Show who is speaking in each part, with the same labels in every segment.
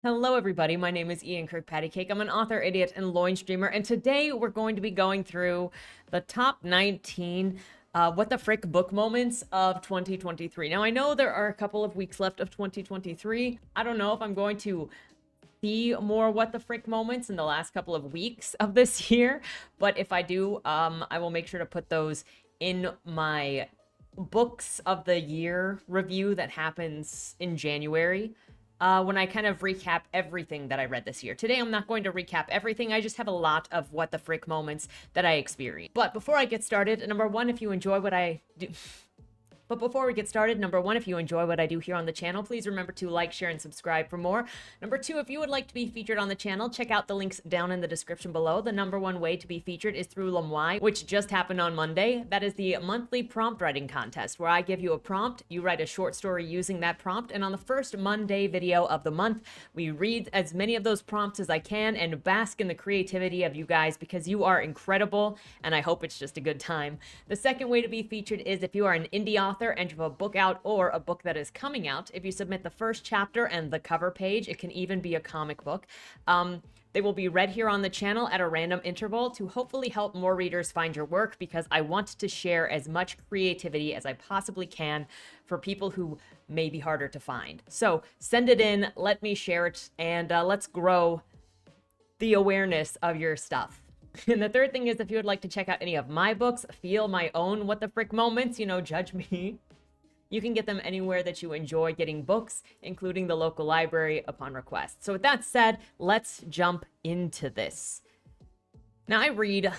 Speaker 1: Hello, everybody. My name is Ian Kirkpatrick. I'm an author, idiot, and loin streamer, and today we're going to be going through the top 19 what the frick book moments of 2023. Now, I know there are a couple of weeks left of 2023. I don't know if I'm going to see more what the frick moments in the last couple of weeks of this year, but if I do, I will make sure to put those in my books of the year review that happens in January, when I kind of recap everything that I read this year. Today, I'm not going to recap everything. I just have a lot of what the frick moments that I experienced. But before I get started, number one, if you enjoy what I do... But before we get started, number one, if you enjoy what I do here on the channel, please remember to like, share, and subscribe for more. Number two, if you would like to be featured on the channel, check out the links down in the description below. The number one way to be featured is through Lawn Booy, which just happened on Monday. That is the monthly prompt writing contest, where I give you a prompt, you write a short story using that prompt, and on the first Monday video of the month, we read as many of those prompts as I can and bask in the creativity of you guys because you are incredible, and I hope it's just a good time. The second way to be featured is if you are an indie author and you have a book out or a book that is coming out. If you submit the first chapter and the cover page, it can even be a comic book. They will be read here on the channel at a random interval to hopefully help more readers find your work, because I want to share as much creativity as I possibly can for people who may be harder to find. So send it in, let me share it, and let's grow the awareness of your stuff. And the third thing is, if you would like to check out any of my books, feel my own what the frick moments, judge me. You can get them anywhere that you enjoy getting books, including the local library upon request. So with that said, let's jump into this. Now, I read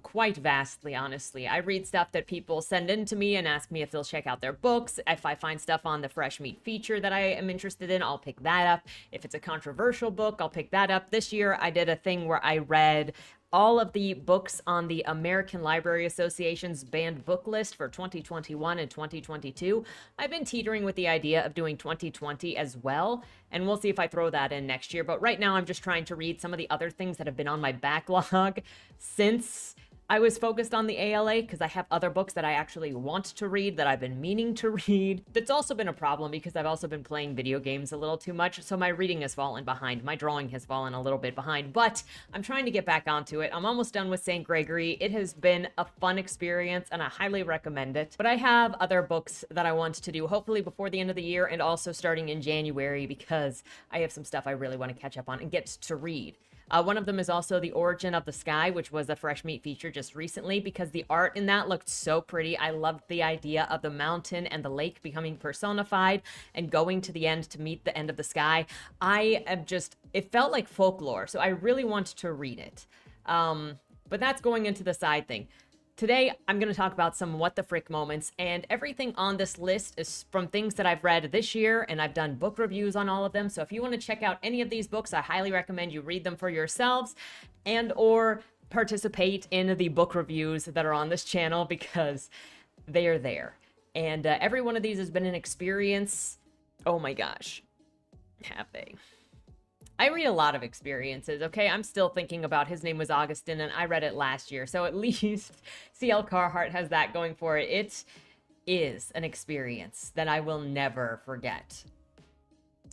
Speaker 1: quite vastly, honestly. I read stuff that people send in to me and ask me if they'll check out their books. If I find stuff on the Fresh Meat feature that I am interested in, I'll pick that up. If it's a controversial book, I'll pick that up. This year, I did a thing where I read all of the books on the American Library Association's banned book list for 2021 and 2022. I've been teetering with the idea of doing 2020 as well, and we'll see if I throw that in next year. But right now, I'm just trying to read some of the other things that have been on my backlog since I was focused on the ALA, because I have other books that I actually want to read that I've been meaning to read. That's also been a problem because I've also been playing video games a little too much, so my reading has fallen behind. My drawing has fallen a little bit behind, but I'm trying to get back onto it. I'm almost done with St. Gregory. It has been a fun experience, and I highly recommend it. But I have other books that I want to do, hopefully before the end of the year, and also starting in January, because I have some stuff I really want to catch up on and get to read. One of them is also The Origin of the Sky, which was a Fresh Meat feature just recently, because the art in that looked so pretty. I loved the idea of the mountain and the lake becoming personified and going to the end to meet the end of the sky. It felt like folklore, so I really want to read it. But that's going into the side thing. Today, I'm going to talk about some what the frick moments, and everything on this list is from things that I've read this year, and I've done book reviews on all of them. So if you want to check out any of these books, I highly recommend you read them for yourselves and or participate in the book reviews that are on this channel, because they are there. And every one of these has been an experience. Oh my gosh. Have they? I read a lot of experiences, okay? I'm still thinking about His Name Was Augustine, and I read it last year, so at least C.L. Carhart has that going for it. It is an experience that I will never forget.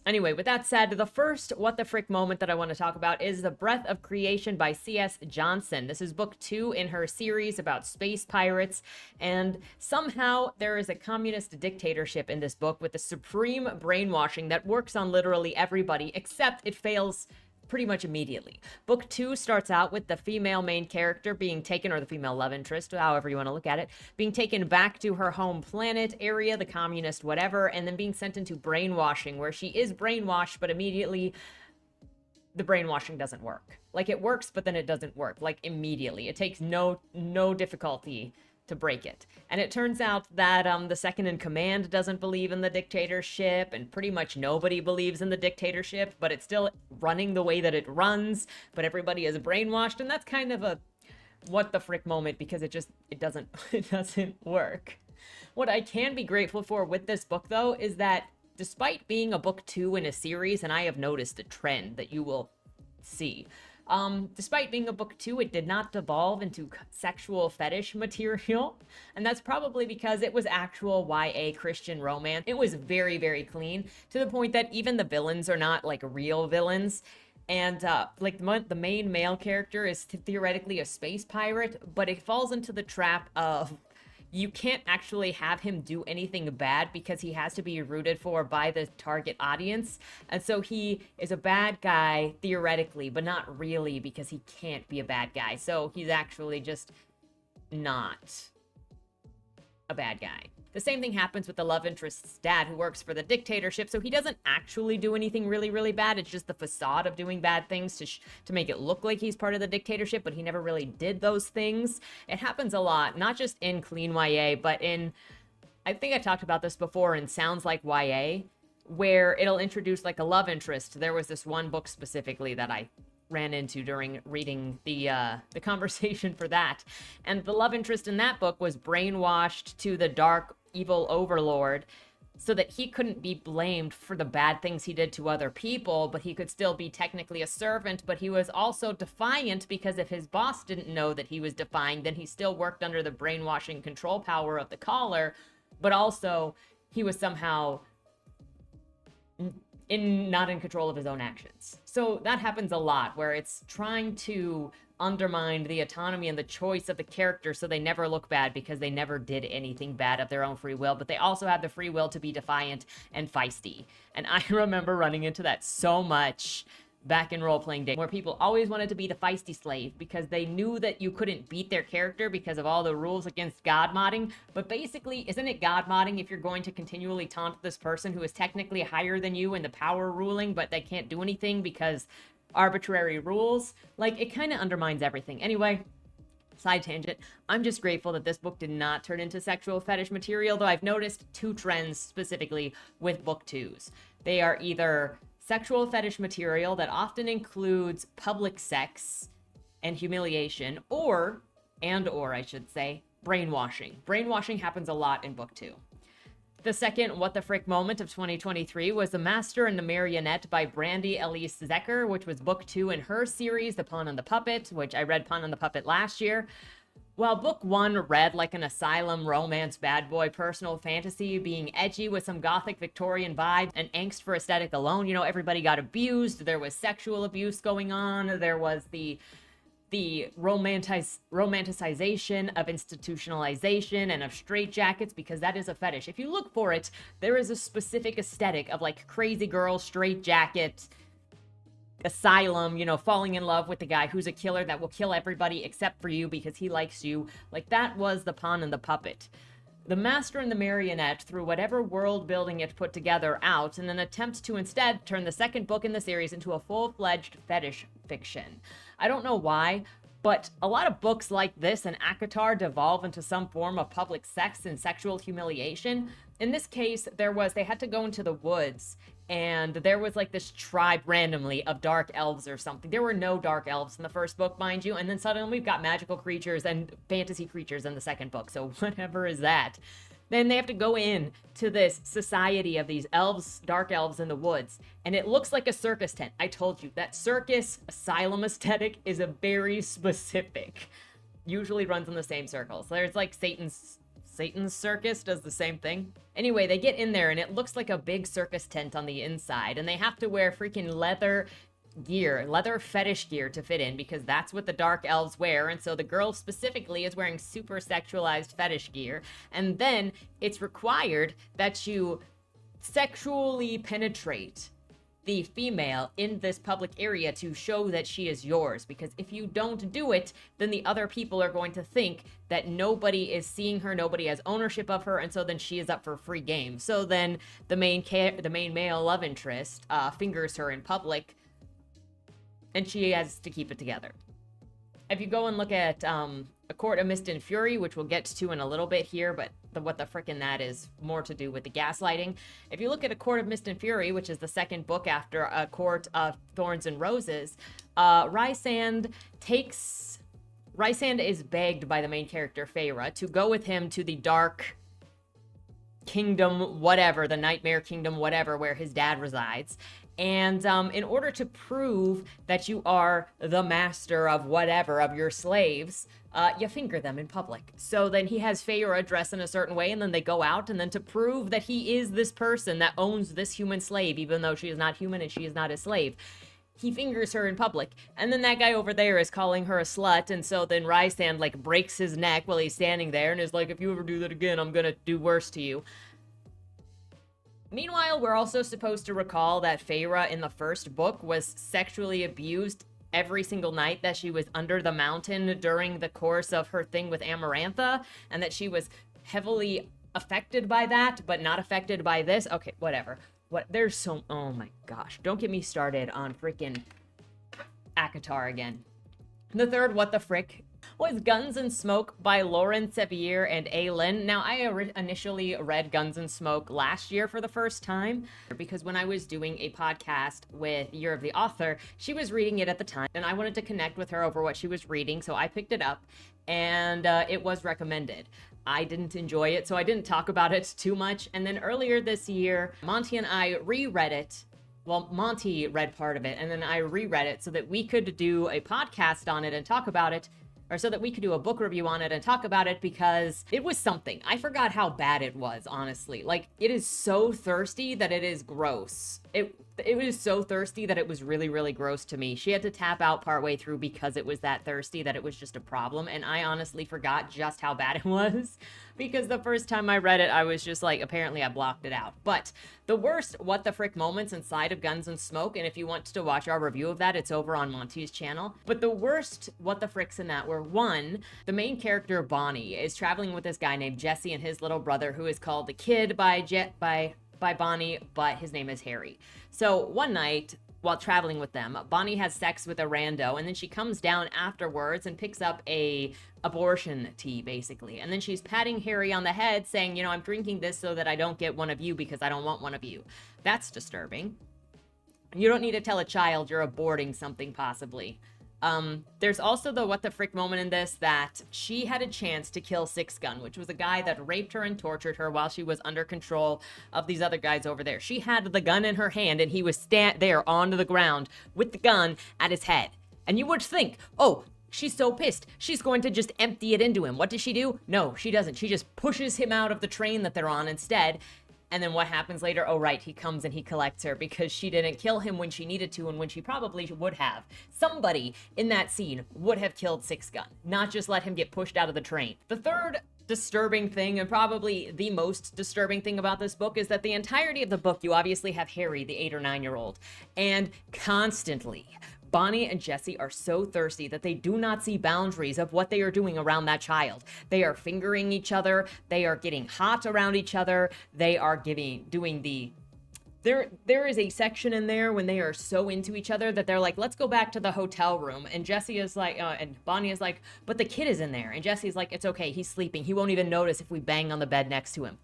Speaker 1: Anyway, with that said, the first what the frick moment that I want to talk about is The Breath of Creation by C.S. Johnson. This is book 2 in her series about space pirates, and somehow there is a communist dictatorship in this book with the supreme brainwashing that works on literally everybody, except it fails pretty much immediately. Book 2 starts out with the female main character being taken, or the female love interest, however you want to look at it, being taken back to her home planet area, the communist whatever, and then being sent into brainwashing, where she is brainwashed, but immediately the brainwashing doesn't work. Like, it works, but then it doesn't work. Like, immediately. It takes no difficulty to break it. And it turns out that the second in command doesn't believe in the dictatorship, and pretty much nobody believes in the dictatorship, but it's still running the way that it runs, but everybody is brainwashed, and that's kind of a what the frick moment, because it doesn't it doesn't work. What I can be grateful for with this book, though, is that despite being a book 2 in a series, and I have noticed a trend that you will see, Despite being a book 2, it did not devolve into sexual fetish material, and that's probably because it was actual YA Christian romance. It was very, very clean, to the point that even the villains are not like real villains. And like the main male character is theoretically a space pirate, but it falls into the trap of you can't actually have him do anything bad because he has to be rooted for by the target audience. And so he is a bad guy theoretically, but not really, because he can't be a bad guy. So he's actually just not a bad guy. The same thing happens with the love interest's dad, who works for the dictatorship, so he doesn't actually do anything really, really bad. It's just the facade of doing bad things to make it look like he's part of the dictatorship, but he never really did those things. It happens a lot, not just in clean YA, but in, I think I talked about this before, in Sounds Like YA, where it'll introduce like a love interest. There was this one book specifically that I ran into during reading the conversation for that, and the love interest in that book was brainwashed to the dark evil overlord so that he couldn't be blamed for the bad things he did to other people, but he could still be technically a servant. But he was also defiant, because if his boss didn't know that he was defying, then he still worked under the brainwashing control power of the collar, but also he was somehow not in control of his own actions. So that happens a lot, where it's trying to undermine the autonomy and the choice of the character so they never look bad because they never did anything bad of their own free will, but they also have the free will to be defiant and feisty. And I remember running into that so much back in role-playing days, where people always wanted to be the feisty slave because they knew that you couldn't beat their character because of all the rules against god modding. But basically, isn't it god modding if you're going to continually taunt this person who is technically higher than you in the power ruling, but they can't do anything because arbitrary rules? Like, it kind of undermines everything. Anyway, side tangent. I'm just grateful that this book did not turn into sexual fetish material, though I've noticed two trends specifically with book 2s. They are either sexual fetish material that often includes public sex and humiliation, or I should say, brainwashing. Brainwashing happens a lot in book 2. The second what the frick moment of 2023 was The Master and the Marionette by Brandy Elise Zecker, which was book 2 in her series, The Pawn and the Puppet, which I read Pawn and the Puppet last year. While book 1 read like an asylum romance bad boy personal fantasy, being edgy with some gothic Victorian vibes and angst for aesthetic alone, you know, everybody got abused, there was sexual abuse going on, there was the romanticization of institutionalization and of straitjackets, because that is a fetish. If you look for it, there is a specific aesthetic of like crazy girl, straitjacket, asylum, you know, falling in love with the guy who's a killer that will kill everybody except for you because he likes you. Like, that was The Pawn and the Puppet. The Master and the Marionette threw whatever world building it put together out in an attempt to instead turn the second book in the series into a full-fledged fetish fiction. I don't know why, but a lot of books like this and ACOTAR devolve into some form of public sex and sexual humiliation. In this case, they had to go into the woods, and there was like this tribe randomly of dark elves or something. There were no dark elves in the first book, mind you, and then suddenly we've got magical creatures and fantasy creatures in the second book, so whatever is that. Then they have to go in to this society of these elves, dark elves in the woods, and it looks like a circus tent. I told you, that circus asylum aesthetic is a very specific, usually runs in the same circles. There's like Satan's circus does the same thing. Anyway, they get in there and it looks like a big circus tent on the inside, and they have to wear freaking leather fetish gear to fit in, because that's what the dark elves wear. And so the girl specifically is wearing super sexualized fetish gear, and then it's required that you sexually penetrate the female in this public area to show that she is yours, because if you don't do it, then the other people are going to think that nobody is seeing her, nobody has ownership of her, and so then she is up for free game. So then the main male love interest fingers her in public, and she has to keep it together. If you go and look at A Court of Mist and Fury, which we'll get to in a little bit here, but what the frickin' that is more to do with the gaslighting. If you look at A Court of Mist and Fury, which is the second book after A Court of Thorns and Roses, Rysand is begged by the main character, Feyre, to go with him to the Dark Kingdom, whatever, the Nightmare Kingdom, whatever, where his dad resides. And in order to prove that you are the master of whatever, of your slaves, you finger them in public. So then he has Feyre dress in a certain way, and then they go out, and then to prove that he is this person that owns this human slave, even though she is not human and she is not a slave, he fingers her in public. And then that guy over there is calling her a slut, and so then Rysand, like, breaks his neck while he's standing there and is like, if you ever do that again, I'm gonna do worse to you. Meanwhile, we're also supposed to recall that Feyre in the first book was sexually abused every single night that she was under the mountain during the course of her thing with Amarantha, and that she was heavily affected by that, but not affected by this. Okay, whatever. There's so... Oh my gosh. Don't get me started on freaking ACOTAR again. The third what the frick was Guns and Smoke by Lauren Sevier and A. Lynn. Now, I initially read Guns and Smoke last year for the first time, because when I was doing a podcast with Year of the Author, she was reading it at the time, and I wanted to connect with her over what she was reading, so I picked it up, and it was recommended. I didn't enjoy it, so I didn't talk about it too much, and then earlier this year, Monty and I reread it. Well, Monty read part of it, and then I reread it so that we could do a podcast on it and talk about it, or so that we could do a book review on it and talk about it, because it was something. I forgot how bad it was, honestly. Like, it is so thirsty that it is gross. It was so thirsty that it was really, really gross to me. She had to tap out partway through because it was that thirsty, that it was just a problem, and I honestly forgot just how bad it was, because the first time I read it, I was just like, apparently I blocked it out. But the worst what the frick moments inside of Guns and Smoke, and if you want to watch our review of that, it's over on Monty's channel. But the worst what the fricks in that were, one, the main character, Bonnie, is traveling with this guy named Jesse and his little brother, who is called the Kid by Bonnie, but his name is Harry. So one night, while traveling with them, Bonnie has sex with a rando, and then she comes down afterwards and picks up a abortion tea, basically. And then she's patting Harry on the head, saying, you know, I'm drinking this so that I don't get one of you because I don't want one of you. That's disturbing. You don't need to tell a child you're aborting something, possibly. There's also the what the frick moment in this, that she had a chance to kill Six Gun, which was a guy that raped her and tortured her while she was under control of these other guys over there. She had the gun in her hand, and he was there on the ground with the gun at his head. And you would think, oh, she's so pissed, she's going to just empty it into him. What does she do? No, she doesn't. She just pushes him out of the train that they're on instead. And then what happens later? Oh, right, he comes and he collects her because she didn't kill him when she needed to and when she probably would have. Somebody in that scene would have killed Six Gun, not just let him get pushed out of the train. The third disturbing thing, and probably the most disturbing thing about this book, is that the entirety of the book, you obviously have Harry, the 8 or 9-year-old, and constantly Bonnie and Jesse are so thirsty that they do not see boundaries of what they are doing around that child. They are fingering each other. They are getting hot around each other. They are doing the... There is a section in there when they are so into each other that they're like, let's go back to the hotel room. And Jesse is like, and Bonnie is like, but the kid is in there. And Jesse's like, it's okay. He's sleeping. He won't even notice if we bang on the bed next to him.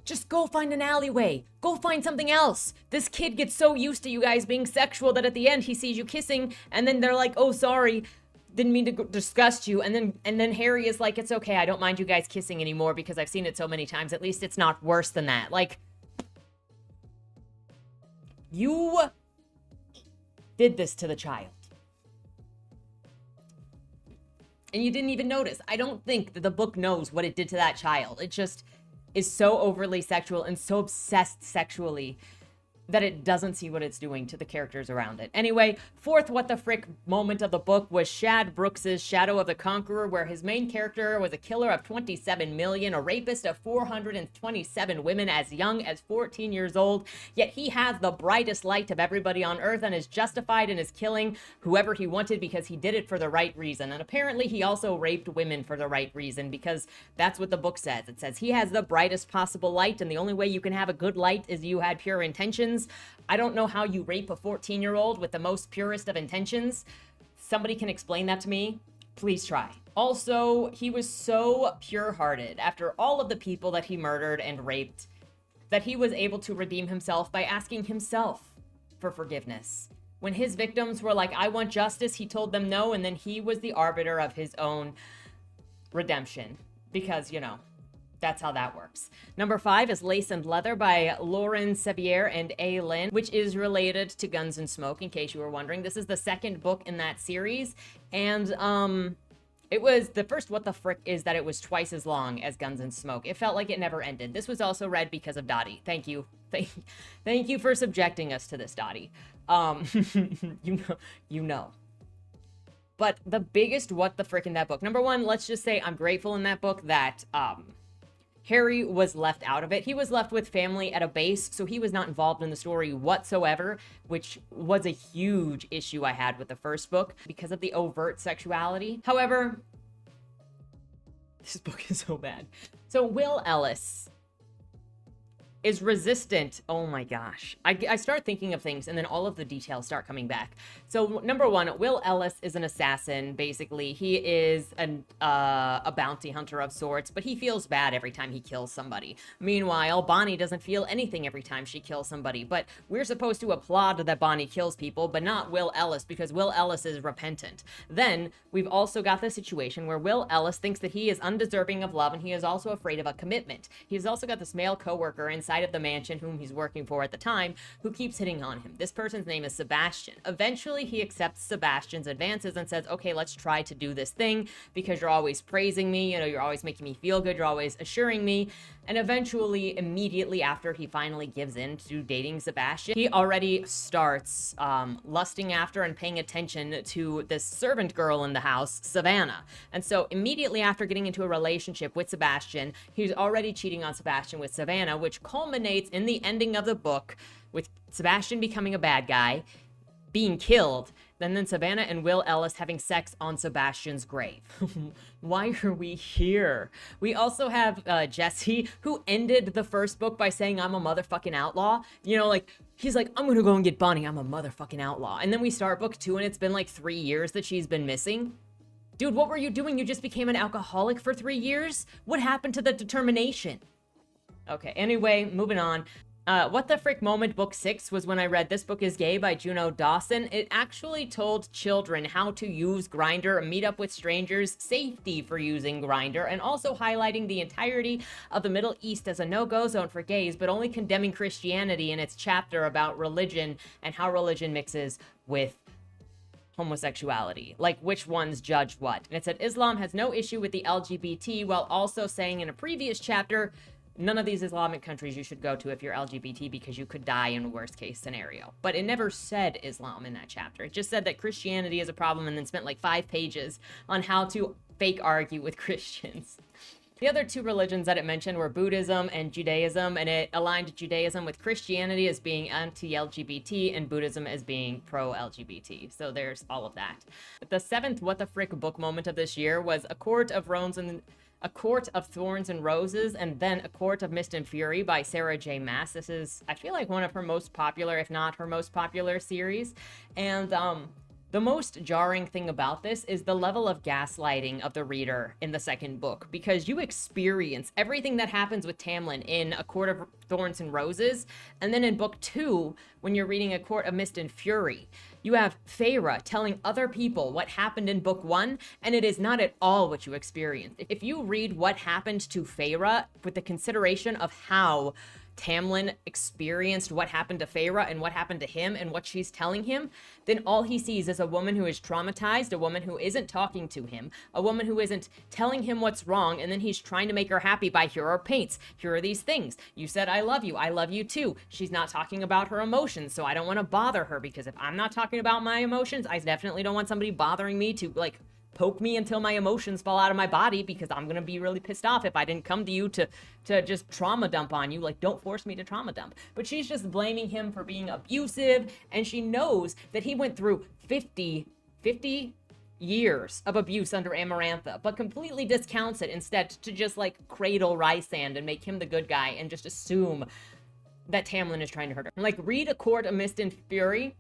Speaker 1: Just go find an alleyway. Go find something else. This kid gets so used to you guys being sexual that at the end he sees you kissing, and then they're like, oh, sorry, didn't mean to disgust you. And then Harry is like, it's okay, I don't mind you guys kissing anymore because I've seen it so many times. At least it's not worse than that. Like, you did this to the child. And you didn't even notice. I don't think that the book knows what it did to that child. It just is so overly sexual and so obsessed sexually that it doesn't see what it's doing to the characters around it. Anyway, fourth what the frick moment of the book was Shad Brooks's Shadow of the Conqueror, where his main character was a killer of 27 million, a rapist of 427 women as young as 14 years old, yet he has the brightest light of everybody on earth and is justified in his killing whoever he wanted because he did it for the right reason. And apparently he also raped women for the right reason, because that's what the book says. It says he has the brightest possible light, and the only way you can have a good light is you had pure intentions. I don't know how you rape a 14-year-old with the most purest of intentions. Somebody can explain that to me? Please try. Also, he was so pure-hearted after all of the people that he murdered and raped that he was able to redeem himself by asking himself for forgiveness. When his victims were like, I want justice, he told them no, and then he was the arbiter of his own redemption. Because, you know, That's how that works. Number 5 is Lace and Leather by Lauren Sevier and A. Lynn, which is related to Guns and Smoke, in case you were wondering. This is the second book in that series, and it was the first what the frick is that it was twice as long as Guns and Smoke. It felt like it never ended. This was also read because of Dottie. Thank you. Thank you for subjecting us to this, Dottie. You know. But the biggest what the frick in that book. Number 1, let's just say I'm grateful in that book that Harry was left out of it. He was left with family at a base, so he was not involved in the story whatsoever, which was a huge issue I had with the first book because of the overt sexuality. However, this book is so bad. So Will Ellis is resistant. Oh my gosh. I start thinking of things and then all of the details start coming back. So number 1, Will Ellis is an assassin. Basically, he is a bounty hunter of sorts, but he feels bad every time he kills somebody. Meanwhile, Bonnie doesn't feel anything every time she kills somebody, but we're supposed to applaud that Bonnie kills people, but not Will Ellis, because Will Ellis is repentant. Then we've also got the situation where Will Ellis thinks that he is undeserving of love, and he is also afraid of a commitment. He's also got this male coworker inside of the mansion whom he's working for at the time who keeps hitting on him. This person's name is Sebastian. Eventually he accepts Sebastian's advances and says, okay, let's try to do this thing because you're always praising me, you're always making me feel good, you're always assuring me. And eventually, immediately after he finally gives in to dating Sebastian, he already starts lusting after and paying attention to this servant girl in the house, Savannah. And so immediately after getting into a relationship with Sebastian, he's already cheating on Sebastian with Savannah, which culminates in the ending of the book with Sebastian becoming a bad guy, being killed, then Savannah and Will Ellis having sex on Sebastian's grave. Why are we here? We also have Jesse, who ended the first book by saying, I'm a motherfucking outlaw. He's like, I'm gonna go and get Bonnie, I'm a motherfucking outlaw. And then we start book 2 and it's been like 3 years that she's been missing. Dude, what were you doing? You just became an alcoholic for 3 years? What happened to the determination? Okay, anyway, moving on. What the Frick Moment book 6 was when I read This Book is Gay by Juno Dawson. It actually told children how to use Grindr, meet up with strangers, safety for using Grindr, and also highlighting the entirety of the Middle East as a no-go zone for gays, but only condemning Christianity in its chapter about religion and how religion mixes with homosexuality, like which ones judge what. And it said Islam has no issue with the LGBT, while also saying in a previous chapter, none of these Islamic countries you should go to if you're LGBT because you could die in a worst case scenario. But it never said Islam in that chapter. It just said that Christianity is a problem and then spent like 5 pages on how to fake argue with Christians. The other 2 religions that it mentioned were Buddhism and Judaism, and it aligned Judaism with Christianity as being anti-LGBT and Buddhism as being pro-LGBT. So there's all of that. The 7th What the Frick book moment of this year was A Court of Thorns and Roses, and then A Court of Mist and Fury by Sarah J. Maas. This is, I feel like, one of her most popular, if not her most popular series. And the most jarring thing about this is the level of gaslighting of the reader in the second book, because you experience everything that happens with Tamlin in A Court of Thorns and Roses, and then in book 2, when you're reading A Court of Mist and Fury, you have Feyre telling other people what happened in book 1, and it is not at all what you experienced. If you read what happened to Feyre with the consideration of how Tamlin experienced what happened to Feyre and what happened to him and what she's telling him, then all he sees is a woman who is traumatized, a woman who isn't talking to him, a woman who isn't telling him what's wrong, and then he's trying to make her happy by, here are paints, here are these things. You said I love you too. She's not talking about her emotions, so I don't want to bother her, because if I'm not talking about my emotions, I definitely don't want somebody bothering me to, like, poke me until my emotions fall out of my body, because I'm gonna be really pissed off if I didn't come to you to just trauma dump on you. Like, don't force me to trauma dump. But she's just blaming him for being abusive, and she knows that he went through 50 years of abuse under Amarantha, but completely discounts it instead to just like cradle Rysand and make him the good guy and just assume that Tamlin is trying to hurt her. Like, read A Court of Mist and Fury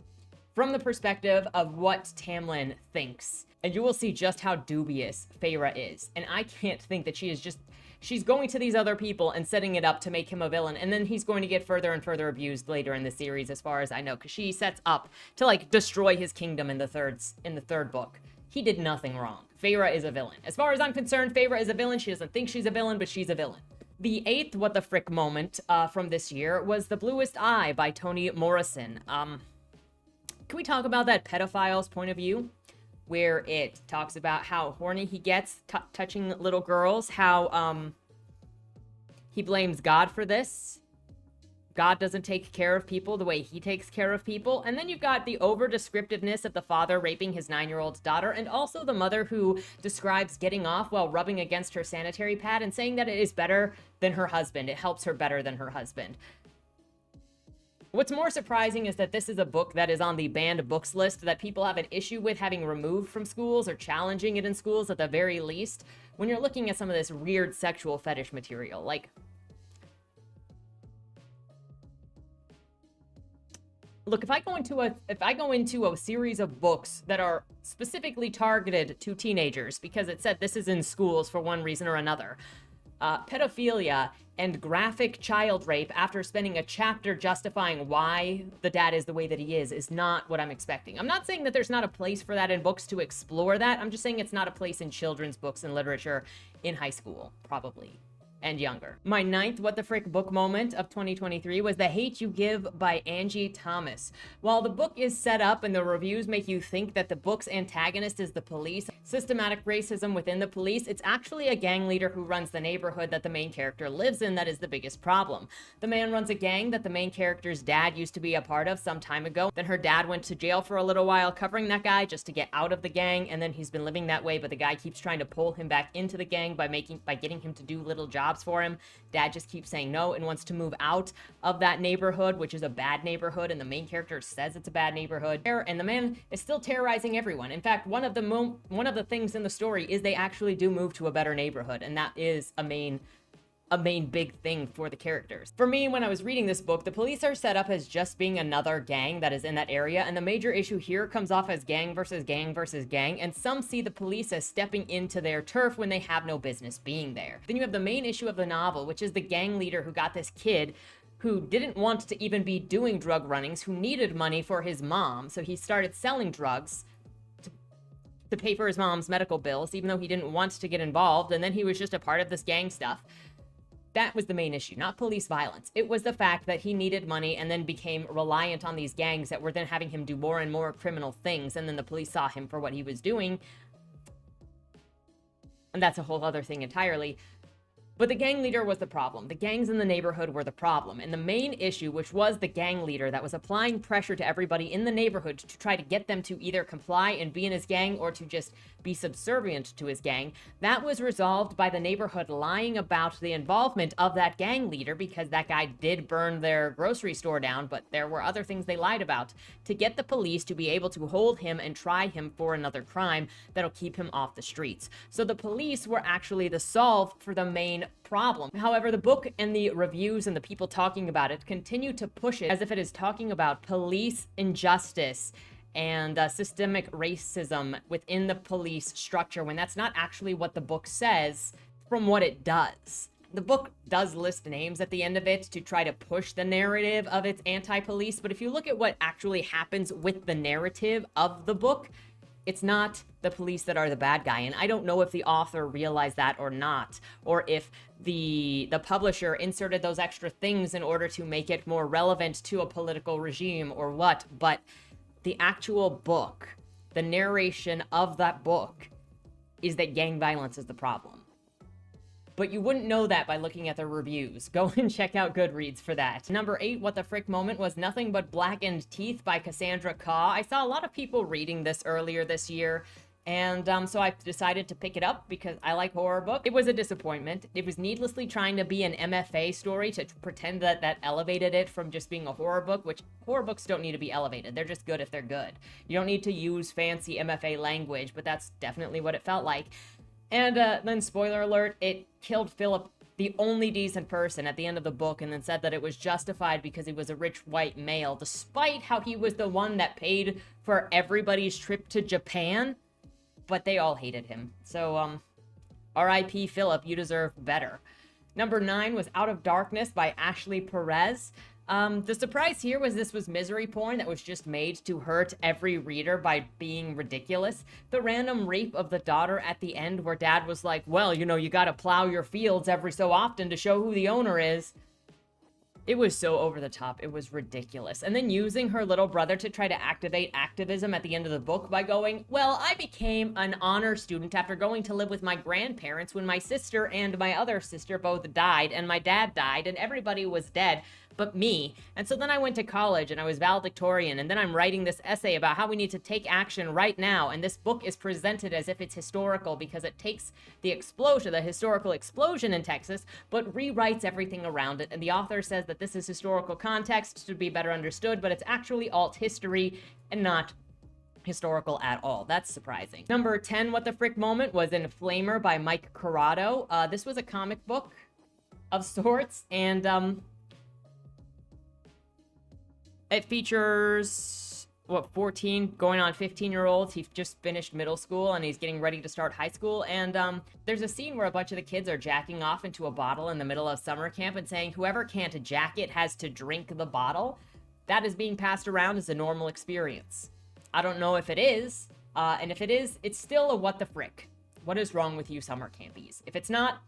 Speaker 1: from the perspective of what Tamlin thinks, and you will see just how dubious Feyre is. And I can't think that she's going to these other people and setting it up to make him a villain, and then he's going to get further and further abused later in the series, as far as I know, because she sets up to like destroy his kingdom in the third book. He did nothing wrong. Feyre is a villain. As far as I'm concerned, Feyre is a villain. She doesn't think she's a villain, but she's a villain. The eighth what the frick moment from this year was The Bluest Eye by Toni Morrison. Can we talk about that pedophile's point of view? Where it talks about how horny he gets touching little girls, how he blames God for this. God doesn't take care of people the way he takes care of people. And then you've got the over-descriptiveness of the father raping his 9-year-old daughter, and also the mother who describes getting off while rubbing against her sanitary pad and saying that it is better than her husband. It helps her better than her husband. What's more surprising is that this is a book that is on the banned books list that people have an issue with having removed from schools or challenging it in schools at the very least. When you're looking at some of this weird sexual fetish material, like, look, if I go into a series of books that are specifically targeted to teenagers, because it said this is in schools for one reason or another, pedophilia and graphic child rape after spending a chapter justifying why the dad is the way that he is not what I'm expecting. I'm not saying that there's not a place for that in books to explore that. I'm just saying it's not a place in children's books and literature in high school, probably, and younger. My ninth what the frick book moment of 2023 was The Hate You Give by Angie Thomas. While the book is set up and the reviews make you think that the book's antagonist is the police, systematic racism within the police, it's actually a gang leader who runs the neighborhood that the main character lives in that is the biggest problem. The man runs a gang that the main character's dad used to be a part of some time ago. Then her dad went to jail for a little while covering that guy just to get out of the gang, and then he's been living that way, but the guy keeps trying to pull him back into the gang by getting him to do little jobs for him. Dad just keeps saying no and wants to move out of that neighborhood, which is a bad neighborhood, and the main character says it's a bad neighborhood. And the man is still terrorizing everyone. In fact, one of the things in the story is they actually do move to a better neighborhood, and that is a main big thing for the characters. For me, when I was reading this book, the police are set up as just being another gang that is in that area, and the major issue here comes off as gang versus gang versus gang, and some see the police as stepping into their turf when they have no business being there. Then you have the main issue of the novel, which is the gang leader who got this kid who didn't want to even be doing drug runnings, who needed money for his mom, so he started selling drugs to pay for his mom's medical bills, even though he didn't want to get involved, and then he was just a part of this gang stuff. That was the main issue, not police violence. It was the fact that he needed money and then became reliant on these gangs that were then having him do more and more criminal things, and then the police saw him for what he was doing. And that's a whole other thing entirely. But the gang leader was the problem. The gangs in the neighborhood were the problem. And the main issue, which was the gang leader that was applying pressure to everybody in the neighborhood to try to get them to either comply and be in his gang or to just be subservient to his gang, that was resolved by the neighborhood lying about the involvement of that gang leader, because that guy did burn their grocery store down, but there were other things they lied about to get the police to be able to hold him and try him for another crime that'll keep him off the streets. So the police were actually the solve for the main problem. However, the book and the reviews and the people talking about it continue to push it as if it is talking about police injustice and systemic racism within the police structure, when that's not actually what the book says from what it does. The book does list names at the end of it to try to push the narrative of its anti-police, but if you look at what actually happens with the narrative of the book, it's not the police that are the bad guy. And I don't know if the author realized that or not, or if the publisher inserted those extra things in order to make it more relevant to a political regime or what, but the actual book, the narration of that book, is that gang violence is the problem. But you wouldn't know that by looking at the reviews. Go and check out Goodreads for that. Number 8, what the frick moment was Nothing But Blackened Teeth by Cassandra Khaw. I saw a lot of people reading this earlier this year, and so I decided to pick it up because I like horror books. It was a disappointment. It was needlessly trying to be an MFA story to pretend that that elevated it from just being a horror book, which horror books don't need to be elevated. They're just good if they're good. You don't need to use fancy MFA language, but that's definitely what it felt like. And then, spoiler alert, it killed Philip, the only decent person, at the end of the book, and then said that it was justified because he was a rich white male, despite how he was the one that paid for everybody's trip to Japan. But they all hated him. So, R.I.P. Philip, you deserve better. Number 9 was Out of Darkness by Ashley Perez. The surprise here was this was misery porn that was just made to hurt every reader by being ridiculous. The random rape of the daughter at the end where dad was like, well, you know, you gotta plow your fields every so often to show who the owner is. It was so over the top. It was ridiculous. And then using her little brother to try to activate activism at the end of the book by going, well, I became an honor student after going to live with my grandparents when my sister and my other sister both died, and my dad died, and everybody was dead but me. And so then I went to college and I was valedictorian, and then I'm writing this essay about how we need to take action right now. And this book is presented as if it's historical because it takes the explosion, the historical explosion in Texas, but rewrites everything around it. And the author says that this is historical context to be better understood, but it's actually alt history and not historical at all. That's surprising. Number 10, what the frick moment, was in Flamer by Mike Corrado. This was a comic book of sorts, and it features, 14 going on 15-year-olds. He just finished middle school and he's getting ready to start high school. And there's a scene where a bunch of the kids are jacking off into a bottle in the middle of summer camp and saying whoever can't jack it has to drink the bottle. That is being passed around as a normal experience. I don't know if it is. And if it is, it's still a what the frick. What is wrong with you summer campies? If it's not,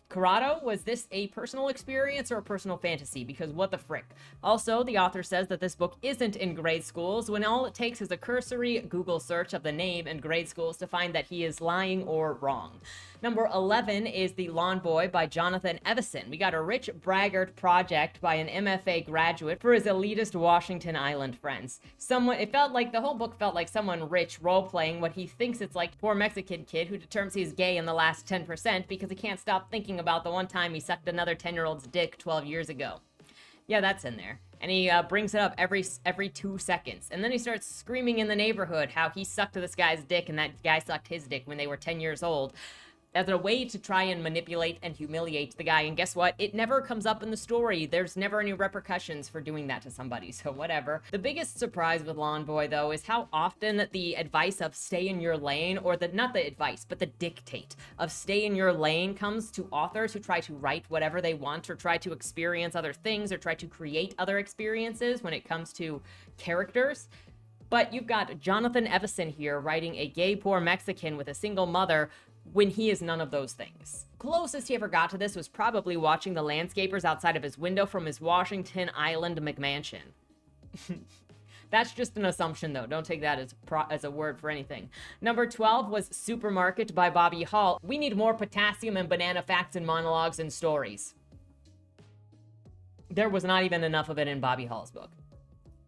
Speaker 1: Corrado, was this a personal experience or a personal fantasy? Because what the frick? Also, the author says that this book isn't in grade schools when all it takes is a cursory Google search of the name in grade schools to find that he is lying or wrong. Number 11 is The Lawn Boy by Jonathan Evison. We got a rich braggart project by an MFA graduate for his elitist Washington Island friends. It felt like the whole book felt like someone rich role-playing what he thinks it's like poor Mexican kid who determines he's gay in the last 10% because he can't stop thinking about the one time he sucked another 10-year-old's dick 12 years ago. Yeah, that's in there. And he brings it up every 2 seconds. And then he starts screaming in the neighborhood how he sucked this guy's dick and that guy sucked his dick when they were 10 years old, as a way to try and manipulate and humiliate the guy. And guess what? It never comes up in the story. There's never any repercussions for doing that to somebody, so whatever. The biggest surprise with Lawn Boy, though, is how often the advice of stay in your lane, or not the advice, but the dictate of stay in your lane comes to authors who try to write whatever they want, or try to experience other things, or try to create other experiences when it comes to characters. But you've got Jonathan Evison here writing a gay poor Mexican with a single mother when he is none of those things. Closest he ever got to this was probably watching the landscapers outside of his window from his Washington Island McMansion. That's just an assumption, though. Don't take that as a word for anything. Number 12 was Supermarket by Bobby Hall. We need more potassium and banana facts and monologues and stories. There was not even enough of it in Bobby Hall's book.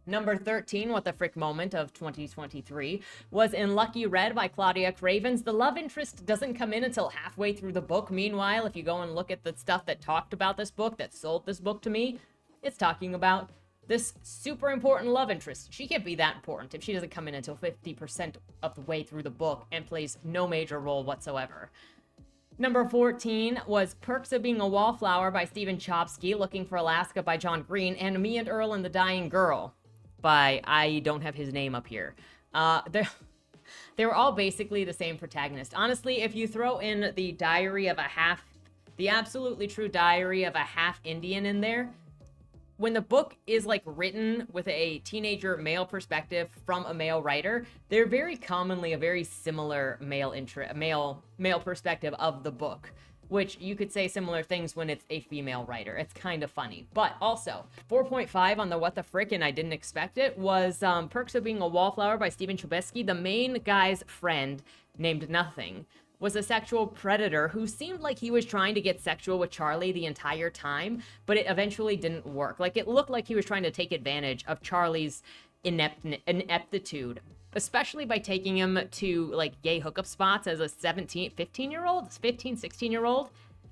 Speaker 1: Number 13, what the frick moment of 2023, was in Lucky Red by Claudia Cravens. The love interest doesn't come in until halfway through the book. Meanwhile, if you go and look at the stuff that talked about this book, that sold this book to me, it's talking about this super important love interest. She can't be that important if she doesn't come in until 50% of the way through the book and plays no major role whatsoever. Number 14 was Perks of Being a Wallflower by Stephen Chbosky, Looking for Alaska by John Green, and Me and Earl and the Dying Girl by, I don't have his name up here. They were all basically the same protagonist. Honestly, if you throw in the absolutely true diary of a half Indian in there, when the book is like written with a teenager male perspective from a male writer, they're very commonly a very similar male perspective of the book, which you could say similar things when it's a female writer. It's kind of funny. But also, 4.5 on the what the frick, and I didn't expect it, was Perks of Being a Wallflower by Stephen Chbosky. The main guy's friend, named Nothing, was a sexual predator who seemed like he was trying to get sexual with Charlie the entire time, but it eventually didn't work. Like, it looked like he was trying to take advantage of Charlie's ineptitude, especially by taking him to like gay hookup spots as a 16-year-old,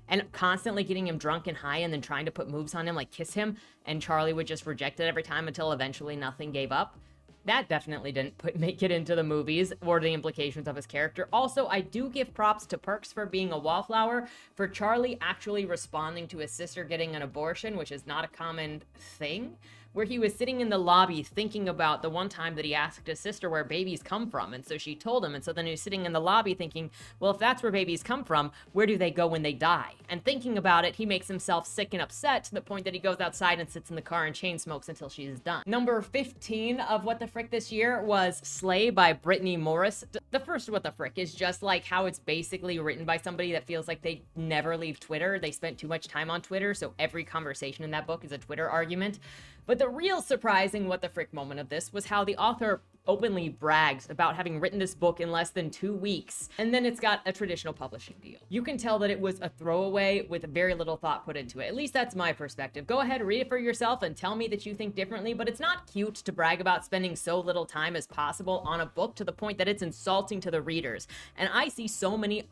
Speaker 1: and constantly getting him drunk and high and then trying to put moves on him, like kiss him, and Charlie would just reject it every time until eventually Nothing gave up. That definitely didn't make it into the movies or the implications of his character. Also, I do give props to Perks for Being a Wallflower, for Charlie actually responding to his sister getting an abortion, which is not a common thing, where he was sitting in the lobby thinking about the one time that he asked his sister where babies come from. And so she told him. And so then he was sitting in the lobby thinking, well, if that's where babies come from, where do they go when they die? And thinking about it, he makes himself sick and upset to the point that he goes outside and sits in the car and chain smokes until she is done. Number 15 of What the Frick this year was Slay by Brittany Morris. The first What the Frick is just like how it's basically written by somebody that feels like they never leave Twitter. They spent too much time on Twitter, so every conversation in that book is a Twitter argument. But the real surprising What the Frick moment of this was how the author openly brags about having written this book in less than 2 weeks, and then it's got a traditional publishing deal. You can tell that it was a throwaway with very little thought put into it. At least that's my perspective. Go ahead, read it for yourself and tell me that you think differently, but it's not cute to brag about spending so little time as possible on a book to the point that it's insulting to the readers. And I see so many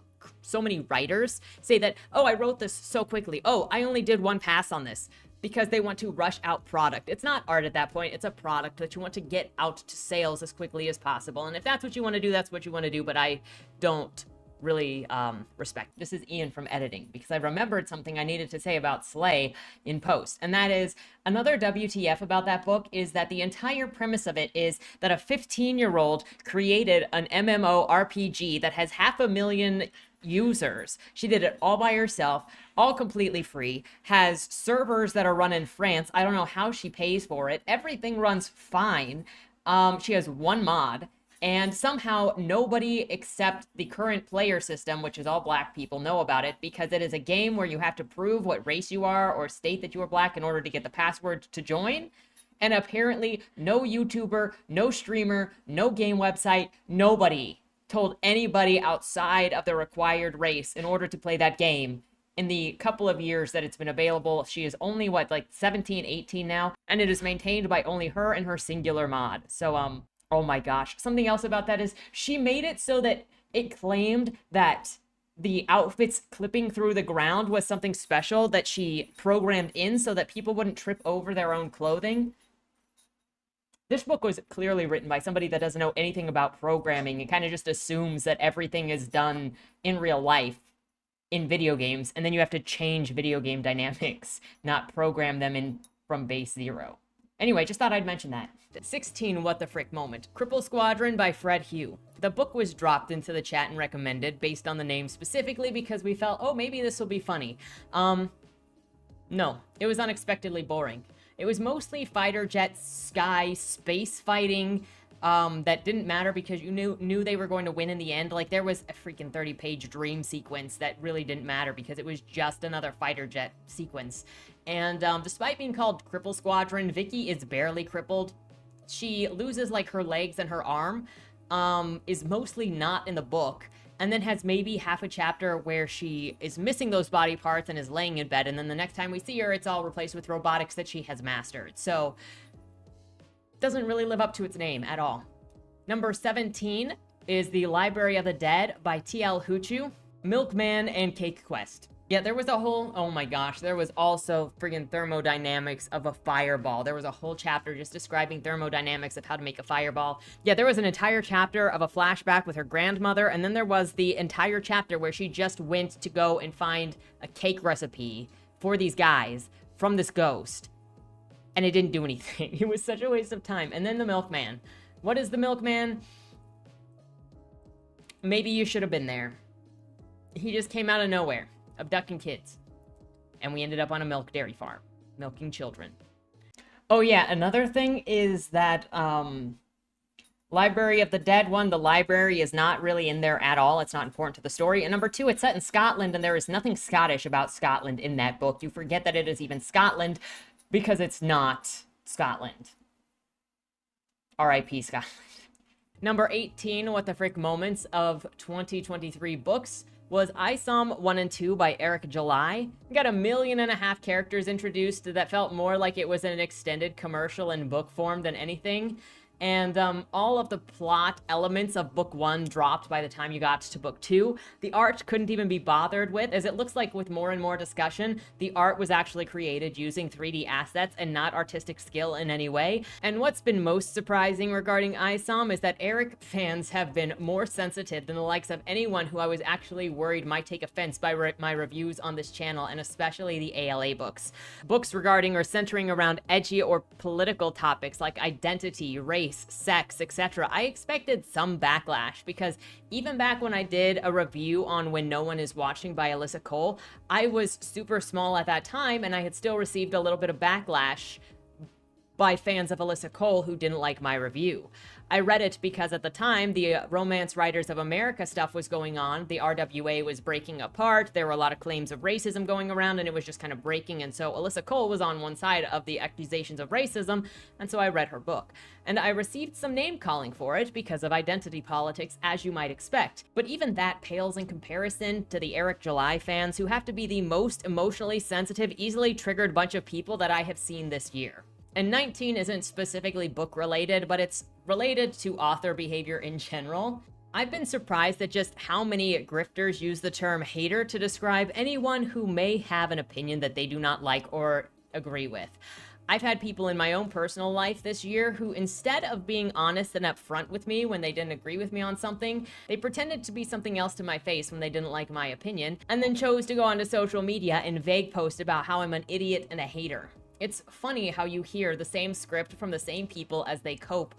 Speaker 1: writers say that, oh, I wrote this so quickly. Oh, I only did one pass on this, because they want to rush out product. It's not art at that point. It's a product that you want to get out to sales as quickly as possible. And if that's what you want to do, that's what you want to do. But I don't really respect. This is Ian from editing, because I remembered something I needed to say about Slay in post. And that is, another WTF about that book is that the entire premise of it is that a 15-year-old created an MMORPG that has 500,000 users. She did it all by herself, all completely free, has servers that are run in France. I don't know how she pays for it. Everything runs fine. She has one mod, and somehow nobody except the current player system, which is all black people, know about it, because it is a game where you have to prove what race you are or state that you are black in order to get the password to join. And apparently no YouTuber, no streamer, no game website, nobody told anybody outside of the required race in order to play that game in the couple of years that it's been available. She is only, what, like 17, 18 now, and it is maintained by only her and her singular mod. So, oh my gosh. Something else about that is she made it so that it claimed that the outfits clipping through the ground was something special that she programmed in so that people wouldn't trip over their own clothing. This book was clearly written by somebody that doesn't know anything about programming and kind of just assumes that everything is done in real life in video games, and then you have to change video game dynamics, not program them in from base zero. Anyway, just thought I'd mention that. 16 What the Frick moment. Cripple Squadron by Fred Hugh. The book was dropped into the chat and recommended based on the name specifically because we felt, oh, maybe this will be funny. No, it was unexpectedly boring. It was mostly fighter jet, sky, space fighting that didn't matter because you knew they were going to win in the end. Like, there was a freaking 30-page dream sequence that really didn't matter because it was just another fighter jet sequence. And despite being called Cripple Squadron, Vicky is barely crippled. She loses, like, her legs and her arm, is mostly not in the book, and then has maybe half a chapter where she is missing those body parts and is laying in bed, and then the next time we see her, it's all replaced with robotics that she has mastered. So, doesn't really live up to its name at all. Number 17 is The Library of the Dead by T.L. Huchu, Milkman, and Cake Quest. Yeah, there was a whole, oh my gosh, there was also friggin' thermodynamics of a fireball. There was a whole chapter just describing thermodynamics of how to make a fireball. Yeah, there was an entire chapter of a flashback with her grandmother, and then there was the entire chapter where she just went to go and find a cake recipe for these guys from this ghost. And it didn't do anything. It was such a waste of time. And then the Milkman. What is the Milkman? Maybe you should have been there. He just came out of nowhere, abducting kids. And we ended up on a milk dairy farm, milking children. Oh yeah, another thing is that Library of the Dead one, the library is not really in there at all. It's not important to the story. And number two, it's set in Scotland, and there is nothing Scottish about Scotland in that book. You forget that it is even Scotland because it's not Scotland. R.I.P. Scotland. Number 18, What the Frick moments of 2023 books was Isom 1 and 2 by Eric July. We got 1.5 million characters introduced that felt more like it was an extended commercial in book form than anything. and all of the plot elements of book 1 dropped by the time you got to book 2. The art couldn't even be bothered with, as it looks like with more and more discussion, the art was actually created using 3D assets and not artistic skill in any way. And what's been most surprising regarding Isom is that Eric fans have been more sensitive than the likes of anyone who I was actually worried might take offense by my reviews on this channel, and especially the ALA books. Books regarding or centering around edgy or political topics like identity, race, sex, etc. I expected some backlash, because even back when I did a review on When No One Is Watching by Alyssa Cole, I was super small at that time, and I had still received a little bit of backlash by fans of Alyssa Cole who didn't like my review. I read it because at the time, the Romance Writers of America stuff was going on. The RWA was breaking apart. There were a lot of claims of racism going around, and it was just kind of breaking. And so Alyssa Cole was on one side of the accusations of racism, and so I read her book. And I received some name calling for it because of identity politics, as you might expect. But even that pales in comparison to the Eric July fans, who have to be the most emotionally sensitive, easily triggered bunch of people that I have seen this year. And 19 isn't specifically book related, but it's related to author behavior in general. I've been surprised at just how many grifters use the term hater to describe anyone who may have an opinion that they do not like or agree with. I've had people in my own personal life this year who, instead of being honest and upfront with me when they didn't agree with me on something, they pretended to be something else to my face when they didn't like my opinion, and then chose to go onto social media and vague post about how I'm an idiot and a hater. It's funny how you hear the same script from the same people as they cope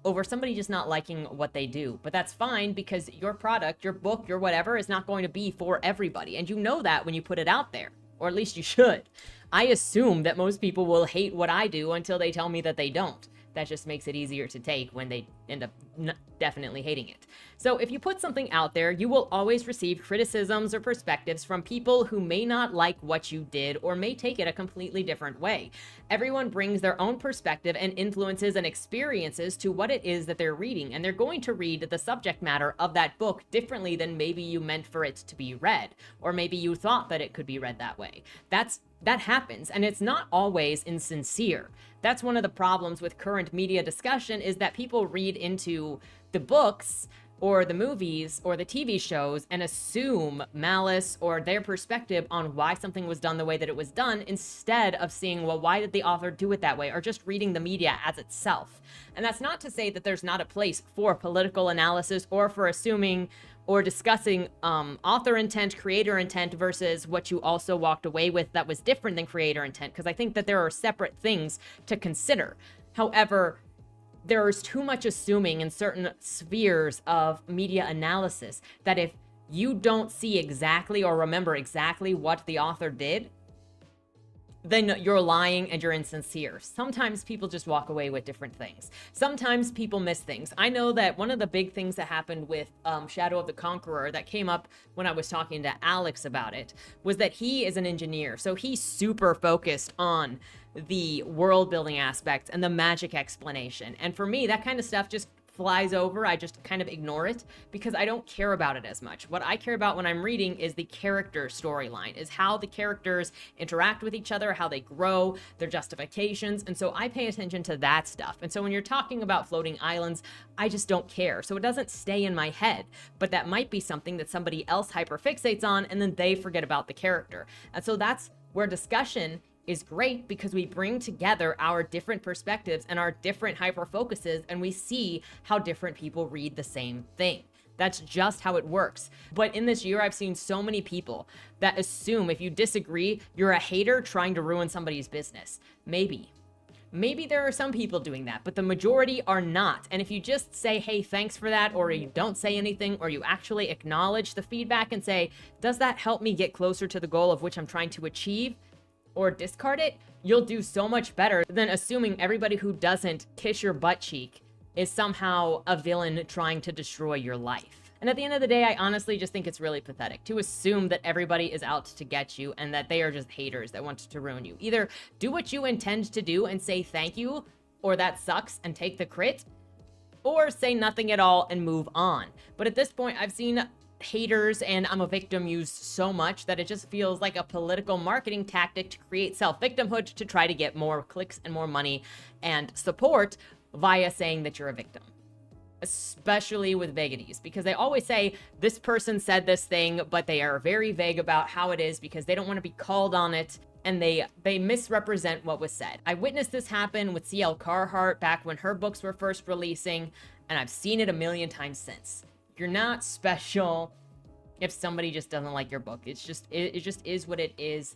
Speaker 1: over somebody just not liking what they do. But that's fine, because your product, your book, your whatever is not going to be for everybody. And you know that when you put it out there, or at least you should. I assume that most people will hate what I do until they tell me that they don't. That just makes it easier to take when they end up definitely hating it. So if you put something out there, you will always receive criticisms or perspectives from people who may not like what you did or may take it a completely different way. Everyone brings their own perspective and influences and experiences to what it is that they're reading, and they're going to read the subject matter of that book differently than maybe you meant for it to be read, or maybe you thought that it could be read that way. That happens, and it's not always insincere. That's one of the problems with current media discussion, is that people read into the books or the movies or the TV shows and assume malice or their perspective on why something was done the way that it was done, instead of seeing, well, why did the author do it that way, or just reading the media as itself. And that's not to say that there's not a place for political analysis or for assuming or discussing author intent, creator intent, versus what you also walked away with that was different than creator intent, because I think that there are separate things to consider. However, there is too much assuming in certain spheres of media analysis that if you don't see exactly or remember exactly what the author did, then you're lying and you're insincere. Sometimes people just walk away with different things. Sometimes people miss things. I know that one of the big things that happened with Shadow of the Conqueror that came up when I was talking to Alex about it was that he is an engineer. So he's super focused on the world building aspects and the magic explanation. And for me, that kind of stuff just flies over. I just kind of ignore it because I don't care about it as much. What I care about when I'm reading is the character storyline, is how the characters interact with each other, how they grow, their justifications. And so I pay attention to that stuff. And so when you're talking about floating islands, I just don't care. So it doesn't stay in my head, but that might be something that somebody else hyperfixates on, and then they forget about the character. And so that's where discussion is great, because we bring together our different perspectives and our different hyper focuses, and we see how different people read the same thing. That's just how it works. But in this year, I've seen so many people that assume if you disagree, you're a hater trying to ruin somebody's business. Maybe there are some people doing that, but the majority are not. And if you just say, hey, thanks for that, or you don't say anything, or you actually acknowledge the feedback and say, does that help me get closer to the goal of which I'm trying to achieve, or discard it, you'll do so much better than assuming everybody who doesn't kiss your butt cheek is somehow a villain trying to destroy your life. And at the end of the day, I honestly just think it's really pathetic to assume that everybody is out to get you and that they are just haters that want to ruin you. Either do what you intend to do and say thank you, or that sucks and take the crit, or say nothing at all and move on. But at this point, I've seen haters and I'm a victim used so much that it just feels like a political marketing tactic to create self-victimhood to try to get more clicks and more money and support via saying that you're a victim. Especially with vagities, because they always say this person said this thing, but they are very vague about how it is because they don't want to be called on it, and they misrepresent what was said. I witnessed this happen with C.L. Carhart back when her books were first releasing, and I've seen it a million times since. You're not special if somebody just doesn't like your book. It just is what it is,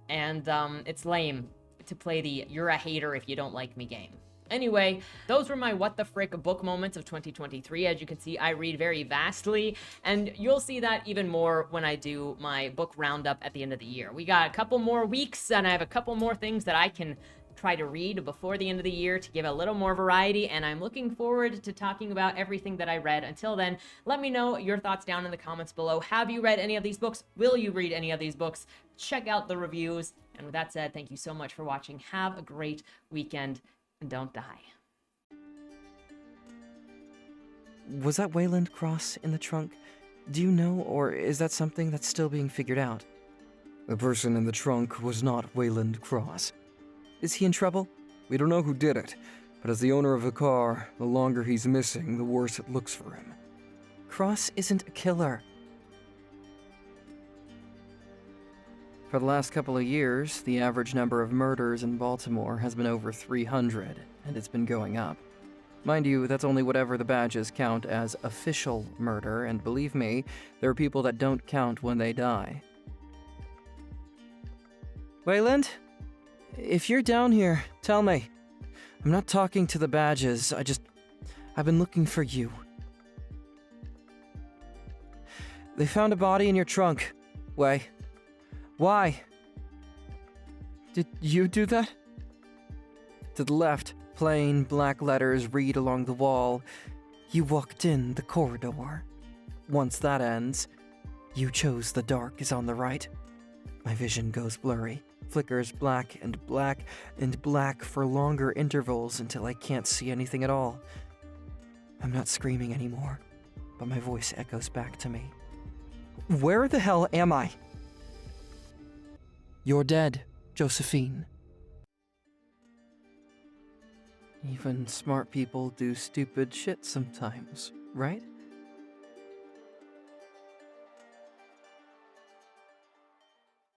Speaker 1: and it's lame to play the "you're a hater if you don't like me" game. Anyway, those were my what the frick book moments of 2023. As you can see, I read very vastly, and you'll see that even more when I do my book roundup at the end of the year. We got a couple more weeks, and I have a couple more things that I can try to read before the end of the year to give a little more variety, and I'm looking forward to talking about everything that I read. Until then, let me know your thoughts down in the comments below. Have you read any of these books? Will you read any of these books? Check out the reviews. And with that said, thank you so much for watching. Have a great weekend. And don't die.
Speaker 2: Was that Wayland Cross in the trunk? Do you know, or is that something that's still being figured out?
Speaker 3: The person in the trunk was not Wayland Cross.
Speaker 2: Is he in trouble?
Speaker 3: We don't know who did it, but as the owner of the car, the longer he's missing, the worse it looks for him.
Speaker 2: Cross isn't a killer. For the last couple of years, the average number of murders in Baltimore has been over 300, and it's been going up. Mind you, that's only whatever the badges count as official murder, and believe me, there are people that don't count when they die. Wayland? If you're down here, tell me. I'm not talking to the badges, I've been looking for you. They found a body in your trunk. Way. Why? Did you do that? To the left, plain black letters read along the wall. You walked in the corridor. Once that ends, you chose the dark is on the right. My vision goes blurry, flickers black and black and black for longer intervals until I can't see anything at all. I'm not screaming anymore, but my voice echoes back to me. Where the hell am I? You're dead, Josephine. Even smart people do stupid shit sometimes, right?